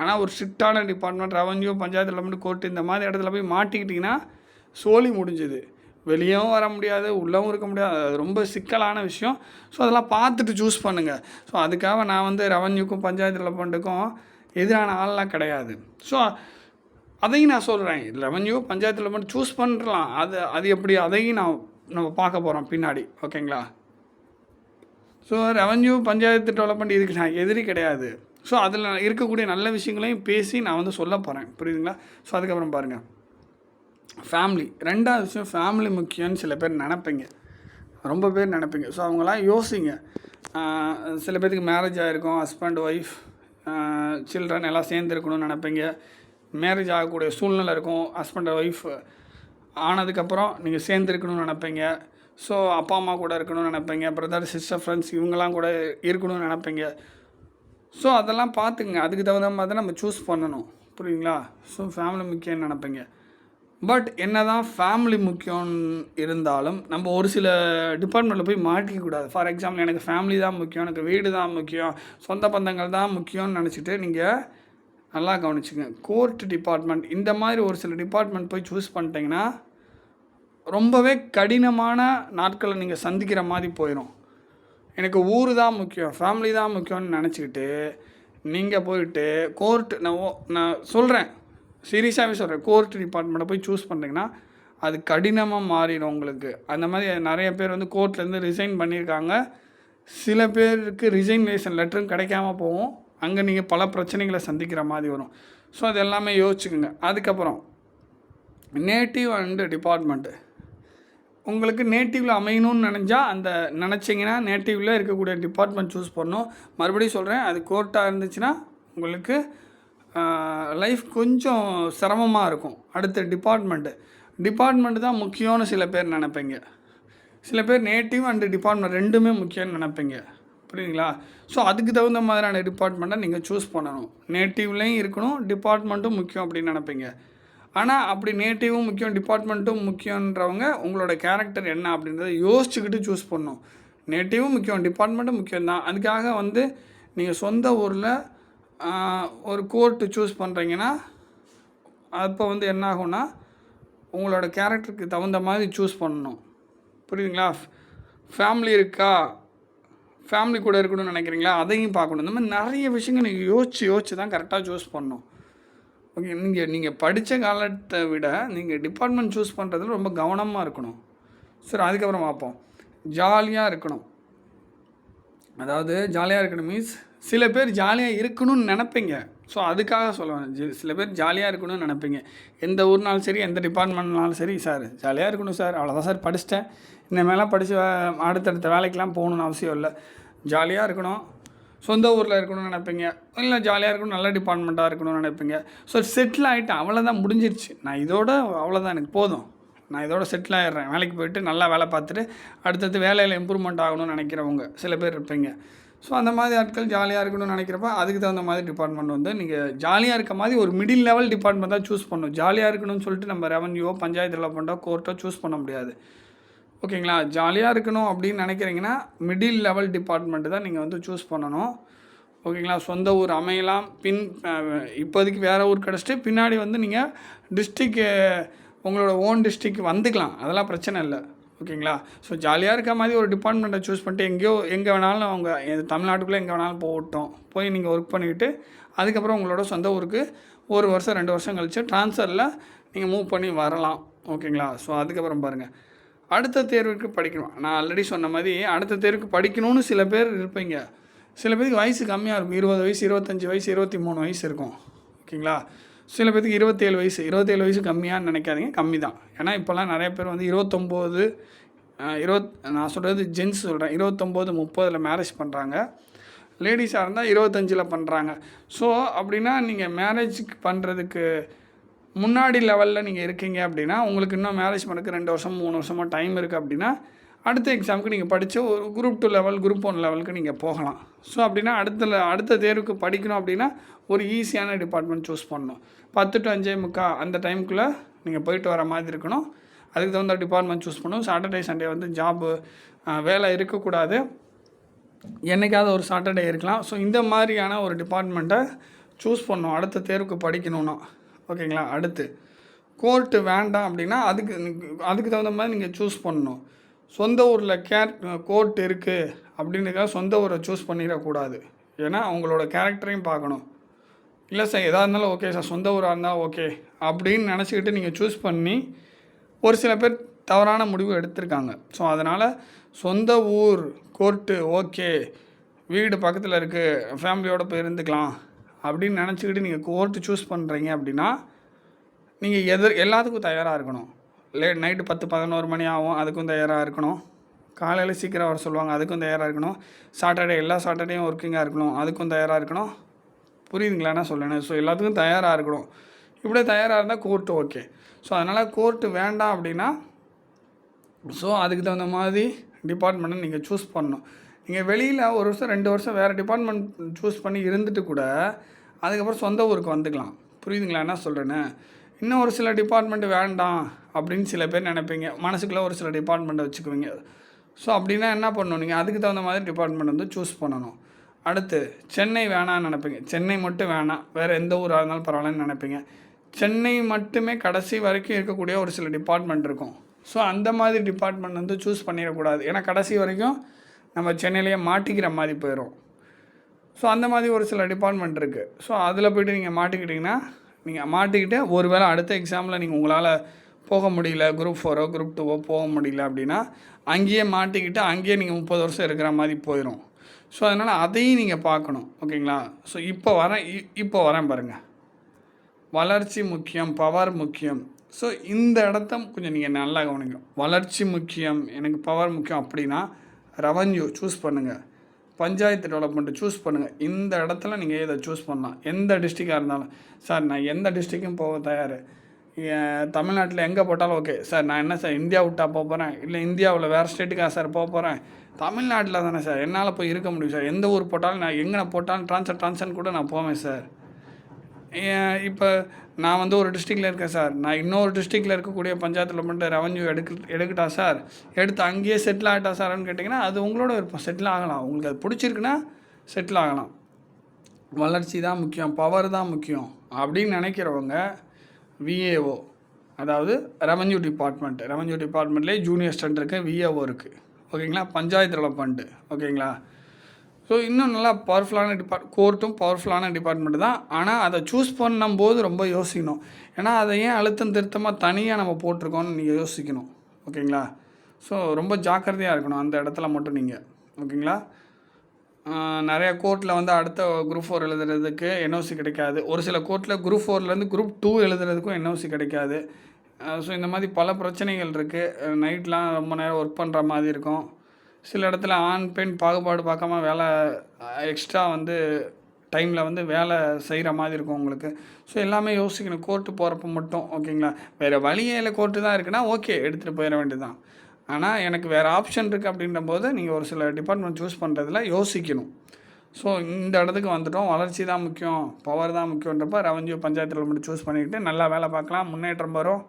ஆனால் ஒரு ஸ்ட்ரிக்டான department, revenue, panchayat development, court இந்த மாதிரி இடத்துல போய் மாட்டிக்கிட்டிங்கன்னா சோலி முடிஞ்சுது. வெளியவும் வர முடியாது, உள்ளவும் இருக்க முடியாது, அது ரொம்ப சிக்கலான விஷயம். ஸோ அதெல்லாம் பார்த்துட்டு சூஸ் பண்ணுங்கள். ஸோ அதுக்காக நான் வந்து ரெவன்யூக்கும் பஞ்சாயத்து டெவலப்மெண்ட்டுக்கும் எதிரான ஆள்லாம் கிடையாது. ஸோ அதையும் நான் சொல்கிறேன், ரெவன்யூ, பஞ்சாயத்து டெவலப்மெண்ட் சூஸ் பண்ணலாம். அது எப்படி அதையும் நம்ம பார்க்க போகிறோம் பின்னாடி. ஓகேங்களா? ஸோ ரெவன்யூ, பஞ்சாயத்து டெவலப்மெண்ட் இதுக்கு நான் எதிரி கிடையாது. ஸோ அதில் இருக்கக்கூடிய நல்ல விஷயங்களையும் பேசி நான் வந்து சொல்ல போகிறேன். புரியுதுங்களா? ஸோ அதுக்கப்புறம் பாருங்கள், ஃபேமிலி. ரெண்டாவது விஷயம், ஃபேமிலி முக்கியம்னு சில பேர் நினைப்பீங்க, ரொம்ப பேர் நினைப்பீங்க. ஸோ அவங்களாம் யோசிங்க. சில பேருக்கு மேரேஜ் ஆகிருக்கும், ஹஸ்பண்ட், ஒய்ஃப், சில்ட்ரன் எல்லாம் சேர்ந்துருக்கணும்னு நினைப்பீங்க. மேரேஜ் ஆகக்கூடிய சூழ்நிலை இருக்கும், ஹஸ்பண்ட் ஒய்ஃப் ஆனதுக்கப்புறம் நீங்கள் சேர்ந்துருக்கணும்னு நினைப்பீங்க. ஸோ அப்பா அம்மா கூட இருக்கணும்னு நினைப்பீங்க, பிரதர், சிஸ்டர், ஃப்ரெண்ட்ஸ் இவங்கெல்லாம் கூட இருக்கணும்னு நினைப்பீங்க. ஸோ அதெல்லாம் பார்த்துங்க, அதுக்கு தகுந்த மாதிரி தான் நம்ம சூஸ் பண்ணணும். புரியுங்களா? ஸோ ஃபேமிலி முக்கியம்னு நினைப்பீங்க. பட் என்ன தான் ஃபேமிலி முக்கியம்னு இருந்தாலும் நம்ம ஒரு சில டிபார்ட்மெண்ட்டில் போய் மாட்டிக்கக்கூடாது. ஃபார் எக்ஸாம்பிள், எனக்கு ஃபேமிலி தான் முக்கியம், எனக்கு வீடு தான் முக்கியம், சொந்த பந்தங்கள் தான் முக்கியம்னு நினச்சிட்டு நீங்கள் நல்லா கவனிச்சுங்க. கோர்ட் டிபார்ட்மெண்ட் இந்த மாதிரி ஒரு சில டிபார்ட்மெண்ட் போய் சூஸ் பண்ணிட்டீங்கன்னா ரொம்பவே கடினமான நாட்களை நீங்கள் சந்திக்கிற மாதிரி போயிடும். எனக்கு ஊர் தான் முக்கியம், ஃபேமிலி தான் முக்கியம்னு நினச்சிக்கிட்டு நீங்கள் போயிட்டு கோர்ட், நான் சொல்கிறேன், சீரியஸாகவே சொல்கிறேன், கோர்ட் டிபார்ட்மெண்ட்டை போய் சூஸ் பண்ணுறீங்கன்னா அது கடினமாக மாறிடும் உங்களுக்கு. அந்த மாதிரி நிறைய பேர் வந்து கோர்ட்லேருந்து ரிசைன் பண்ணியிருக்காங்க. சில பேருக்கு ரிசைனேஷன் லெட்டரும் கிடைக்காம போகும். அங்கே நீங்கள் பல பிரச்சனைகளை சந்திக்கிற மாதிரி வரும். ஸோ அது எல்லாமே யோசிச்சுக்குங்க. அதுக்கப்புறம் நேட்டிவ் அண்டு டிபார்ட்மெண்ட்டு. உங்களுக்கு நேட்டிவில் அமையணும்னு நினச்சிங்கன்னா நேட்டிவில் இருக்கக்கூடிய டிபார்ட்மெண்ட் சூஸ் பண்ணணும். மறுபடியும் சொல்கிறேன், அது கோர்ட்டாக இருந்துச்சுன்னா உங்களுக்கு லைஃப் கொஞ்சம் சிரமமாக இருக்கும். அடுத்த டிபார்ட்மெண்ட்டு தான் முக்கியம்னு சில பேர் நினைப்பீங்க. சில பேர் நேட்டிவ் அண்டு டிபார்ட்மெண்ட் ரெண்டுமே முக்கியம்னு நினைப்பீங்க. புரியுதுங்களா? ஸோ அதுக்கு தகுந்த மாதிரியான டிபார்ட்மெண்ட்டை நீங்கள் சூஸ் பண்ணணும். நேட்டிவ்லேயும் இருக்கணும், டிபார்ட்மெண்ட்டும் முக்கியம் அப்படின்னு நினைப்பீங்க. ஆனால் அப்படி நேட்டிவும் முக்கியம், டிபார்ட்மெண்ட்டும் முக்கியன்றவங்க உங்களோட கேரக்டர் என்ன அப்படின்றத யோசிச்சுக்கிட்டு சூஸ் பண்ணணும். நேட்டிவும் முக்கியம், டிபார்ட்மெண்ட்டும் முக்கியம்தான். அதுக்காக வந்து நீங்கள் சொந்த ஊரில் ஒரு கோர்ட்டு சூஸ் பண்ணுறீங்கன்னா அப்போ வந்து என்ன ஆகும்னா உங்களோட கேரக்டருக்கு தகுந்த மாதிரி சூஸ் பண்ணணும். புரியுதுங்களா? ஃபேமிலி இருக்கா, ஃபேமிலி கூட இருக்கணும்னு நினைக்கிறீங்களா, அதையும் பார்க்கணும். இந்த மாதிரி நிறைய விஷயங்கள் நீங்கள் யோசிச்சு தான் கரெக்டாக சூஸ் பண்ணணும். ஓகே, நீங்கள் படித்த காலத்தை விட நீங்கள் டிபார்ட்மெண்ட் சூஸ் பண்ணுறதுல ரொம்ப கவனமாக இருக்கணும். சரி, அதுக்கப்புறம் பார்ப்போம். ஜாலியாக இருக்கணும். அதாவது ஜாலியாக இருக்கணும் மீன்ஸ் சில பேர் ஜாலியாக இருக்கணும்னு நினைப்பீங்க. ஸோ அதுக்காக சொல்லுவேன், சில பேர் ஜாலியாக இருக்கணும்னு நினைப்பீங்க. எந்த ஊர்னாலும் சரி, எந்த டிபார்ட்மெண்ட்னாலும் சரி, சார் ஜாலியாக இருக்கணும் சார், அவ்வளோதான் சார், படிச்சிட்டேன், இனிமேலாம் படித்து அடுத்தடுத்த வேலைக்கெலாம் போகணுன்னு அவசியம் இல்லை, ஜாலியாக இருக்கணும், சொந்த ஊரில் இருக்கணும்னு நினைப்பீங்க. இல்லை ஜாலியாக இருக்கணும், நல்ல டிபார்ட்மெண்ட்டாக இருக்கணும்னு நினைப்பீங்க. ஸோ செட்டில் ஆகிட்டேன், அவ்வளோதான், முடிஞ்சிருச்சு, நான் இதோட அவ்வளோதான், எனக்கு போதும், நான் இதோட செட்டில் ஆகிடுறேன், வேலைக்கு போய்ட்டு நல்லா வேலை பார்த்துட்டு அடுத்தது வேலையில் இம்ப்ரூவ்மெண்ட் ஆகணும்னு நினைக்கிறவங்க சில பேர் இருப்பீங்க. ஸோ அந்த மாதிரி ஆட்கள் ஜாலியாக இருக்கணும்னு நினைக்கிறப்ப அதுக்கு தகுந்த மாதிரி டிபார்ட்மெண்ட் வந்து நீங்கள் ஜாலியாக இருக்க மாதிரி ஒரு மிடில் லெவல் டிபார்ட்மெண்ட் தான் சூஸ் பண்ணணும். ஜாலியாக இருக்கணும்னு சொல்லிட்டு நம்ம ரெவன்யூவோ, பஞ்சாயத்து டெவலப்மெண்ட்டோ, கோர்ட்டோ சூஸ் பண்ண முடியாது. ஓகேங்களா? ஜாலியாக இருக்கணும் அப்படின்னு நினைக்கிறீங்கன்னா மிடில் லெவல் டிபார்ட்மெண்ட்டு தான் நீங்கள் வந்து சூஸ் பண்ணணும். ஓகேங்களா? சொந்த ஊர் அமையலாம், இப்போதைக்கு வேறு ஊர் கிடச்சிட்டு பின்னாடி வந்து நீங்கள் டிஸ்ட்ரிக்கு, உங்களோட ஓன் டிஸ்ட்ரிக் வந்துக்கலாம், அதெல்லாம் பிரச்சனை இல்லை. ஓகேங்களா? ஸோ ஜாலியாக இருக்க மாதிரி ஒரு டிபார்ட்மெண்ட்டை சூஸ் பண்ணிட்டு எங்கே வேணாலும் அவங்க தமிழ்நாட்டுக்குள்ளே எங்கே வேணாலும் போய் நீங்கள் ஒர்க் பண்ணிவிட்டு அதுக்கப்புறம் உங்களோட சொந்த ஊருக்கு 1 வருஷம் 2 வருஷம் கழித்து ட்ரான்ஸ்ஃபரில் நீங்கள் மூவ் பண்ணி வரலாம். ஓகேங்களா? ஸோ அதுக்கப்புறம் பாருங்கள், அடுத்த தேர்வுக்கு படிக்கணும். நான் ஆல்ரெடி சொன்ன மாதிரி அடுத்த தேர்வுக்கு படிக்கணும்னு சில பேர் இருப்பீங்க. சில பேருக்கு வயசு கம்மியாக இருக்கும், 20 வயசு, 25 வயசு, 23 வயசு இருக்கும். ஓகேங்களா? சில பேருக்கு 27 வயசு கம்மியான்னு நினைக்காதீங்க, கம்மி தான். ஏன்னா இப்போல்லாம் நிறைய பேர் வந்து 29, நான் சொல்கிறது ஜென்ஸ் சொல்கிறேன், 29, 30 மேரேஜ் பண்ணுறாங்க. லேடிஸாக இருந்தால் 25 பண்ணுறாங்க. ஸோ அப்படின்னா நீங்கள் மேரேஜுக்கு பண்ணுறதுக்கு முன்னாடி லெவலில் நீங்கள் இருக்கீங்க அப்படின்னா உங்களுக்கு இன்னும் மேரேஜ் பண்ணுறதுக்கு 2 வருஷம் 3 வருஷமாக டைம் இருக்குது. அப்படின்னா அடுத்த எக்ஸாமுக்கு நீங்கள் படித்த ஒரு குரூப் 2 லெவல், குரூப் 1 லெவலுக்கு நீங்கள் போகலாம். ஸோ அப்படின்னா அடுத்த தேர்வுக்கு படிக்கணும் அப்படின்னா ஒரு ஈஸியான டிபார்ட்மெண்ட் சூஸ் பண்ணணும். 10 to 5:45 அந்த டைமுக்குள்ளே நீங்கள் போயிட்டு வர மாதிரி இருக்கணும். அதுக்கு தகுந்த டிபார்ட்மெண்ட் சூஸ் பண்ணணும். சாட்டர்டே சண்டே வந்து ஜாபு வேலை இருக்கக்கூடாது, என்றைக்காவது ஒரு சாட்டர்டே இருக்கலாம். ஸோ இந்த மாதிரியான ஒரு டிபார்ட்மெண்ட்டை சூஸ் பண்ணணும் அடுத்த தேர்வுக்கு படிக்கணுன்னா. ஓகேங்களா? அடுத்து கோர்ட்டு வேண்டாம் அப்படின்னா அதுக்கு தகுந்த மாதிரி நீங்கள் சூஸ் பண்ணணும். சொந்த ஊரில் கோர்ட் இருக்குது அப்படின்றதுக்காக சொந்த ஊரை சூஸ் பண்ணிடக்கூடாது. ஏன்னா அவங்களோட கேரக்டரையும் பார்க்கணும். இல்லை சார் எதாக இருந்தாலும் ஓகே சார், சொந்த ஊராக இருந்தால் ஓகே அப்படின்னு நினச்சிக்கிட்டு நீங்கள் சூஸ் பண்ணி ஒரு சில பேர் தவறான முடிவு எடுத்திருக்காங்க. ஸோ அதனால் சொந்த ஊர் கோர்ட்டு ஓகே, வீடு பக்கத்தில் இருக்குது, ஃபேமிலியோடு போய் இருந்துக்கலாம் அப்படின்னு நினச்சிக்கிட்டு நீங்கள் கோர்ட்டு சூஸ் பண்ணுறீங்க அப்படின்னா நீங்கள் எல்லாத்துக்கும் தயாராக இருக்கணும். நைட்டு 10-11 மணி ஆகும், அதுக்கும் தயாராக இருக்கணும். காலையில் சீக்கிரம் வர சொல்லுவாங்க, அதுக்கும் தயாராக இருக்கணும். எல்லா சாட்டர்டேயும் ஒர்க்கிங்காக இருக்கணும், அதுக்கும் தயாராக இருக்கணும். புரியுதுங்களா என்ன சொல்லுங்கள்? ஸோ எல்லாத்துக்கும் தயாராக இருக்கணும். இப்படியே தயாராக இருந்தால் கோர்ட்டு ஓகே. ஸோ அதனால் கோர்ட்டு வேண்டாம் அப்படின்னா ஸோ அதுக்கு தகுந்த மாதிரி டிபார்ட்மெண்ட்டை நீங்கள் சூஸ் பண்ணணும். நீங்கள் வெளியில் 1 வருஷம் 2 வருஷம் வேறு டிபார்ட்மெண்ட் சூஸ் பண்ணி இருந்துட்டு கூட அதுக்கப்புறம் சொந்த ஊருக்கு வந்துக்கலாம். புரியுதுங்களா என்ன சொல்கிறேன்னு? இன்னும் ஒரு சில டிபார்ட்மெண்ட்டு வேண்டாம் அப்படின்னு சில பேர் நினைப்பீங்க, மனசுக்குள்ளே ஒரு சில டிபார்ட்மெண்ட்டை வச்சுக்குவீங்க. ஸோ அப்படின்னா என்ன பண்ணணும், நீங்கள் அதுக்கு தகுந்த மாதிரி டிபார்ட்மெண்ட் வந்து சூஸ் பண்ணணும். அடுத்து சென்னை வேணான்னு நினைப்பீங்க, சென்னை மட்டும் வேணாம், வேறு எந்த ஊராக இருந்தாலும் பரவாயில்லன்னு நினைப்பீங்க. சென்னை மட்டுமே கடைசி வரைக்கும் இருக்கக்கூடிய ஒரு சில டிபார்ட்மெண்ட் இருக்கும். ஸோ அந்த மாதிரி டிபார்ட்மெண்ட் வந்து சூஸ் பண்ணிடக்கூடாது. ஏன்னா கடைசி வரைக்கும் நம்ம சென்னையிலேயே மாட்டிக்கிற மாதிரி போயிடும். ஸோ அந்த மாதிரி ஒரு சில டிபார்ட்மெண்ட் இருக்குது. ஸோ அதில் போய்ட்டு நீங்கள் மாட்டிக்கிட்டிங்கன்னா நீங்கள் மாட்டிக்கிட்டு ஒரு வேளை அடுத்த எக்ஸாமில் நீங்கள் உங்களால் போக முடியல, குரூப் 4ஓ குரூப் 2ஓ போக முடியல அப்படின்னா அங்கேயே மாட்டிக்கிட்டு அங்கேயே நீங்கள் 30 வருஷம் இருக்கிற மாதிரி போயிடும். ஸோ அதனால் அதையும் நீங்கள் பார்க்கணும். ஓகேங்களா? ஸோ இப்போ வரேன் பாருங்கள். வளர்ச்சி முக்கியம், பவர் முக்கியம். ஸோ இந்த இடத்த கொஞ்சம் நீங்கள் நல்லா கவனிங்க. வளர்ச்சி முக்கியம், எனக்கு பவர் முக்கியம் அப்படின்னா ரெவன்யூ சூஸ் பண்ணுங்கள், பஞ்சாயத்து டெவலப்மெண்ட்டு சூஸ் பண்ணுங்கள். இந்த இடத்துல நீங்கள் இதை சூஸ் பண்ணலாம். எந்த டிஸ்ட்ரிக்டாக இருந்தாலும். சார் நான் எந்த டிஸ்ட்ரிக்கும் போக தயார், தமிழ்நாட்டில் எங்கே போட்டாலும் ஓகே சார். நான் என்ன சார் இந்தியா விட்டா போக போகிறேன், இல்லை இந்தியாவில் வேறு ஸ்டேட்டுக்காக சார் போக போகிறேன், தமிழ்நாட்டில் தானே சார் என்னால் போய் இருக்க முடியும் சார். எந்த ஊர் போட்டாலும் நான் எங்கே போட்டாலும் ட்ரான்ஸ்ஃபர் கூட நான் போவேன் சார். இப்போ நான் வந்து ஒரு டிஸ்ட்ரிக்டில் இருக்கேன் சார், நான் இன்னொரு டிஸ்ட்ரிக்டில் இருக்கக்கூடிய பஞ்சாயத்தில் மட்டும் ரெவன்யூ எடுக்கட்டா சார், எடுத்து அங்கேயே செட்டில் ஆகிட்டா சார்ன்னு கேட்டிங்கன்னா அது உங்களோட விருப்பம். செட்டில் ஆகலாம், உங்களுக்கு அது பிடிச்சிருக்குன்னா செட்டில் ஆகலாம். வளர்ச்சி தான் முக்கியம், பவர் தான் முக்கியம் அப்படின்னு நினைக்கிறவங்க விஏஓ, அதாவது ரெவன்யூ டிபார்ட்மெண்ட்லேயே ஜூனியர் ஸ்டண்ட் இருக்குது, விஏஓ இருக்குது. ஓகேங்களா? பஞ்சாயத்து டெவலப்மெண்ட்டு. ஓகேங்களா? ஸோ இன்னும் நல்லா பவர்ஃபுல்லான கோர்ட்டும் பவர்ஃபுல்லான டிபார்ட்மெண்ட்டு தான். ஆனால் அதை சூஸ் பண்ணும்போது ரொம்ப யோசிக்கணும். ஏன்னா அதை ஏன் அழுத்தம் திருத்தமாக தனியாக நம்ம போட்டிருக்கோன்னு நீங்கள் யோசிக்கணும். ஓகேங்களா? ஸோ ரொம்ப ஜாக்கிரதையாக இருக்கணும் அந்த இடத்துல மட்டும் நீங்கள். ஓகேங்களா? நிறையா கோர்ட்டில் வந்து அடுத்த குரூப் 4 எழுதுறதுக்கு என்ஓசி கிடைக்காது. ஒரு சில கோர்ட்டில் குரூப் 4லேருந்து குரூப் 2 எழுதுறதுக்கும் என்ஓசி கிடைக்காது. ஸோ இந்த மாதிரி பல பிரச்சனைகள் இருக்குது. நைட்லாம் ரொம்ப நேரம் ஒர்க் பண்ணுற மாதிரி இருக்கும். சில இடத்துல ஆண் பெண் பாகுபாடு பார்க்காம வேலை எக்ஸ்ட்ரா வந்து டைமில் வந்து வேலை செய்கிற மாதிரி இருக்கும் உங்களுக்கு. ஸோ எல்லாமே யோசிக்கணும் கோர்ட்டு போகிறப்ப மட்டும். ஓகேங்களா? வேறு வழியே இல்லை, கோர்ட்டு தான் இருக்குன்னா ஓகே எடுத்துகிட்டு போயிட வேண்டியது தான். ஆனால் எனக்கு வேறு ஆப்ஷன் இருக்குது அப்படின்ற போது நீங்கள் ஒரு சில டிபார்ட்மெண்ட் சூஸ் பண்ணுறதுல யோசிக்கணும். ஸோ இந்த இடத்துக்கு வந்துட்டோம். வளர்ச்சி தான் முக்கியம், பவர் தான் முக்கியன்றப்ப ரெவன்யூ பஞ்சாயத்து டெவலப்மெண்ட் சூஸ் பண்ணிக்கிட்டு நல்லா வேலை பார்க்கலாம், முன்னேற்றம் வரும்,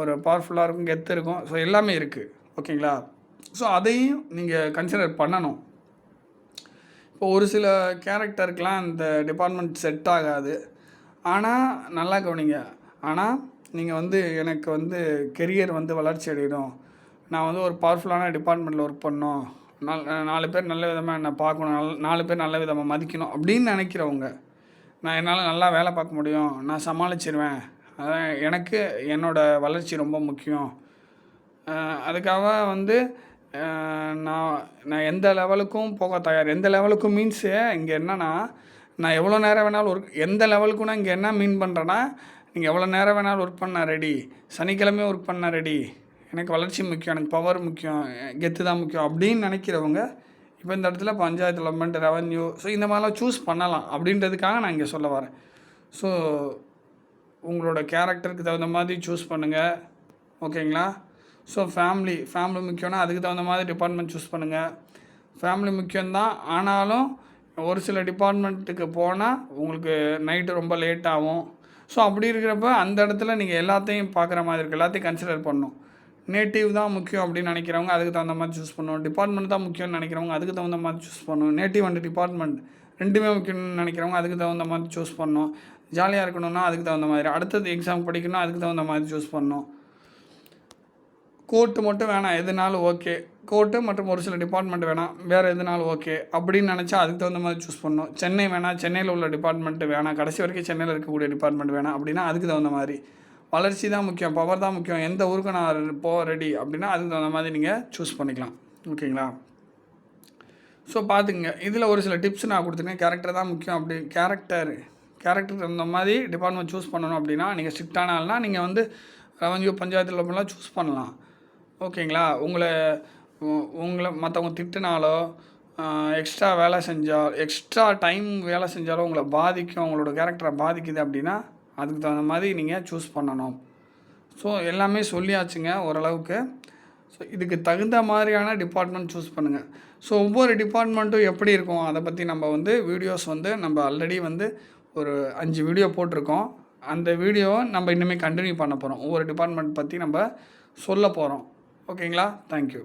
ஒரு பவர்ஃபுல்லாக இருக்கும், கெத்து இருக்கும். ஸோ எல்லாமே இருக்குது. ஓகேங்களா? ஸோ அதையும் நீங்கள் கன்சிடர் பண்ணணும். இப்போ ஒரு சில கேரக்டருக்கெலாம் இந்த டிபார்ட்மெண்ட் செட் ஆகாது. ஆனால் நல்லா கவனிங்க, ஆனால் நீங்கள் வந்து எனக்கு வந்து கெரியர் வந்து வளர்ச்சி அடையணும், நான் வந்து ஒரு பவர்ஃபுல்லான டிபார்ட்மெண்ட்டில் ஒர்க் பண்ணணும், 4 பேர் நல்ல விதமாக என்னை பார்க்கணும், 4 பேர் நல்ல விதமாக மதிக்கணும் அப்படின்னு நினைக்கிறவங்க, நான் என்னால் நல்லா வேலை பார்க்க முடியும், நான் சமாளிச்சிருவேன், அதான் எனக்கு என்னோடய வளர்ச்சி ரொம்ப முக்கியம், அதுக்காக வந்து நான் எந்த லெவலுக்கும் போக தயார். எந்த லெவலுக்கும் மீன்ஸு இங்கே என்னென்னா, நான் எவ்வளோ நேரம் வேணாலும் எந்த லெவலுக்குன்னா இங்கே என்ன மீன் பண்ணுறேன்னா, நீங்கள் எவ்வளோ நேரம் வேணாலும் ஒர்க் பண்ண ரெடி, சனிக்கிழமையும் ஒர்க் பண்ண ரெடி, எனக்கு வளர்ச்சி முக்கியம், எனக்கு பவர் முக்கியம், கெத்து தான் முக்கியம் அப்படின்னு நினைக்கிறவங்க இப்போ இந்த இடத்துல பஞ்சாயத்து டெவலப்மெண்ட், ரெவன்யூ, ஸோ இந்த மாதிரிலாம் சூஸ் பண்ணலாம் அப்படின்றதுக்காக நான் இங்கே சொல்ல வரேன். ஸோ உங்களோட கேரக்டருக்கு தகுந்த மாதிரி சூஸ் பண்ணுங்கள். ஓகேங்களா? ஸோ ஃபேமிலி முக்கியம்னா அதுக்கு தகுந்த மாதிரி டிபார்ட்மெண்ட் சூஸ் பண்ணுங்கள். ஃபேமிலி முக்கியம்தான், ஆனாலும் ஒரு சில டிபார்ட்மெண்ட்டுக்கு போனால் உங்களுக்கு நைட்டு ரொம்ப லேட் ஆகும். ஸோ அப்படி இருக்கிறப்ப அந்த இடத்துல நீங்கள் எல்லாத்தையும் பார்க்குற மாதிரி இருக்குது, எல்லாத்தையும் கன்சிடர் பண்ணணும். நேட்டிவ் தான் முக்கியம் அப்படின்னு நினைக்கிறவங்க அதுக்கு தகுந்த மாதிரி சூஸ் பண்ணணும். டிபார்ட்மெண்ட் தான் முக்கியம்னு நினைக்கிறவங்க அதுக்கு தகுந்த மாதிரி சூஸ் பண்ணணும். நேட்டிவ் அண்ட் டிபார்ட்மெண்ட் ரெண்டுமே முக்கியம்னு நினைக்கிறவங்க அதுக்கு தகுந்த மாதிரி சூஸ் பண்ணணும். ஜாலியாக இருக்கணும்னா அதுக்கு தகுந்த மாதிரி, அடுத்தது எக்ஸாம் படிக்கணும்னா அதுக்கு தகுந்த மாதிரி சூஸ் பண்ணணும். கோர்ட்டு மட்டும் வேணாம், எதுனாலும் ஓகே, கோர்ட்டு மற்றும் ஒரு சில டிபார்ட்மெண்ட் வேணாம், வேறு எதுனாலும் ஓகே அப்படின்னு நினச்சா அதுக்கு தகுந்த மாதிரி சூஸ் பண்ணணும். சென்னை வேணாம், சென்னையில் உள்ள டிபார்ட்மெண்ட்டு வேணாம், கடைசி வரைக்கும் சென்னையில் இருக்கக்கூடிய டிபார்ட்மெண்ட் வேணாம் அப்படின்னா அதுக்கு தகுந்த மாதிரி. வளர்ச்சி தான் முக்கியம், பவர் தான் முக்கியம், எந்த ஊருக்கு நான் போக ரெடி அப்படின்னா அதுக்கு தகுந்த மாதிரி நீங்கள் சூஸ் பண்ணிக்கலாம். ஓகேங்களா? ஸோ பார்த்துக்குங்க, இதில் ஒரு சில டிப்ஸ் நான் கொடுத்துருக்கேன். கேரக்டர் தான் முக்கியம் அப்படி, கேரக்டருக்கு தகுந்த மாதிரி டிபார்ட்மெண்ட் சூஸ் பண்ணணும் அப்படின்னா நீங்கள் ஸ்ட்ரிக்டான ஆள்னால் நீங்கள் வந்து ரெவன்யூ பஞ்சாயத்து டெவலப்மெண்ட்லாம் சூஸ் பண்ணலாம். ஓகேங்களா? உங்களை மற்றவங்க திட்டினாலோ, எக்ஸ்ட்ரா வேலை செஞ்சால், எக்ஸ்ட்ரா டைம் வேலை செஞ்சாலும் உங்களை பாதிக்கும், உங்களோட கேரக்டரை பாதிக்குது அப்படின்னா அதுக்கு தகுந்த மாதிரி நீங்கள் சூஸ் பண்ணணும். ஸோ எல்லாமே சொல்லியாச்சுங்க ஓரளவுக்கு. ஸோ இதுக்கு தகுந்த மாதிரியான டிபார்ட்மெண்ட் சூஸ் பண்ணுங்கள். ஸோ ஒவ்வொரு டிபார்ட்மெண்ட்டும் எப்படி இருக்கும் அதை பற்றி நம்ம வந்து வீடியோஸ் வந்து நம்ம ஆல்ரெடி வந்து ஒரு 5 வீடியோ போட்டிருக்கோம். அந்த வீடியோவை நம்ம இன்னுமே கண்டினியூ பண்ண போகிறோம். ஒவ்வொரு டிபார்ட்மெண்ட் பற்றி நம்ம சொல்ல போகிறோம். ஓகேங்களா? தேங்க்யூ.